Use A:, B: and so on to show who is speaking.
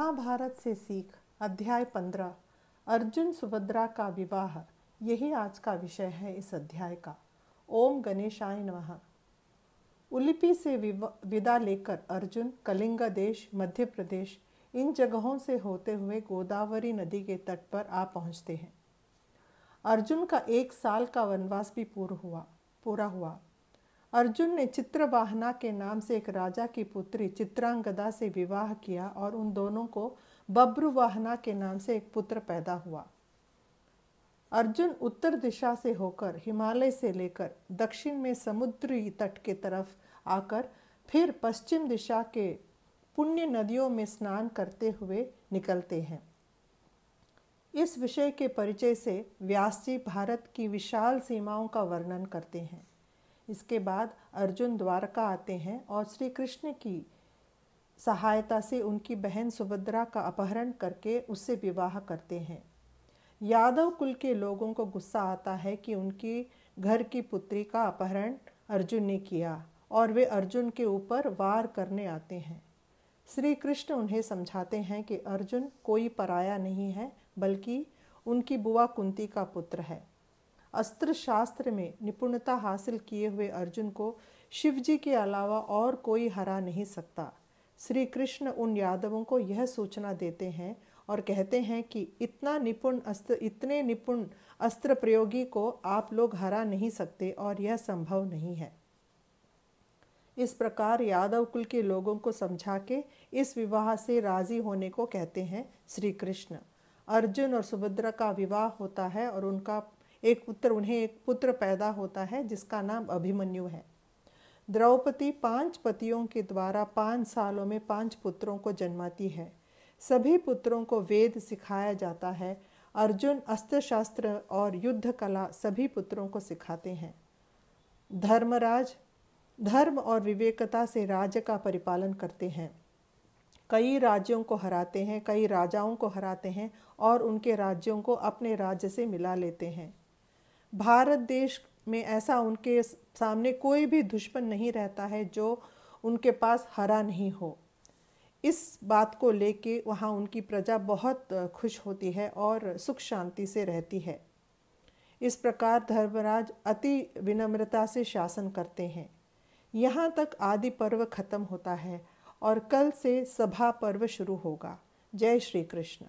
A: महाभारत से सीख अध्याय 15 अर्जुन सुभद्रा का विवाह। यही आज का विषय है इस अध्याय का। ओम गणेशाय नमः। उलिपी से विदा लेकर अर्जुन कलिंग देश, मध्य प्रदेश, इन जगहों से होते हुए गोदावरी नदी के तट पर आ पहुँचते हैं। अर्जुन का 1 साल का वनवास भी पूरा हुआ। अर्जुन ने चित्रवाहना के नाम से एक राजा की पुत्री चित्रांगदा से विवाह किया और उन दोनों को बब्रुवाहना के नाम से एक पुत्र पैदा हुआ। अर्जुन उत्तर दिशा से होकर हिमालय से लेकर दक्षिण में समुद्री तट के तरफ आकर फिर पश्चिम दिशा के पुण्य नदियों में स्नान करते हुए निकलते हैं। इस विषय के परिचय से व्यास जी भारत की विशाल सीमाओं का वर्णन करते हैं। इसके बाद अर्जुन द्वारका आते हैं और श्री कृष्ण की सहायता से उनकी बहन सुभद्रा का अपहरण करके उससे विवाह करते हैं। यादव कुल के लोगों को गुस्सा आता है कि उनकी घर की पुत्री का अपहरण अर्जुन ने किया और वे अर्जुन के ऊपर वार करने आते हैं। श्री कृष्ण उन्हें समझाते हैं कि अर्जुन कोई पराया नहीं है, बल्कि उनकी बुआ कुंती का पुत्र है। अस्त्र शास्त्र में निपुणता हासिल किए हुए अर्जुन को शिवजी के अलावा और कोई हरा नहीं सकता। श्री कृष्ण उन यादवों को यह सूचना देते हैं और कहते हैं कि इतने निपुण अस्त्र प्रयोगी को आप लोग हरा नहीं सकते और यह संभव नहीं है। इस प्रकार यादव कुल के लोगों को समझा के इस विवाह से राजी होने को कहते हैं श्री कृष्ण। अर्जुन और सुभद्रा का विवाह होता है और उन्हें एक पुत्र पैदा होता है जिसका नाम अभिमन्यु है। द्रौपदी 5 पतियों के द्वारा 5 सालों में 5 पुत्रों को जन्माती है। सभी पुत्रों को वेद सिखाया जाता है। अर्जुन अस्त्र शास्त्र और युद्ध कला सभी पुत्रों को सिखाते हैं। धर्मराज धर्म और विवेकता से राज्य का परिपालन करते हैं। कई राज्यों को हराते हैं, कई राजाओं को हराते हैं और उनके राज्यों को अपने राज्य से मिला लेते हैं। भारत देश में ऐसा उनके सामने कोई भी दुश्मन नहीं रहता है जो उनके पास हरा नहीं हो। इस बात को लेके वहाँ उनकी प्रजा बहुत खुश होती है और सुख शांति से रहती है। इस प्रकार धर्मराज अति विनम्रता से शासन करते हैं। यहाँ तक आदि पर्व खत्म होता है और कल से सभा पर्व शुरू होगा। जय श्री कृष्ण।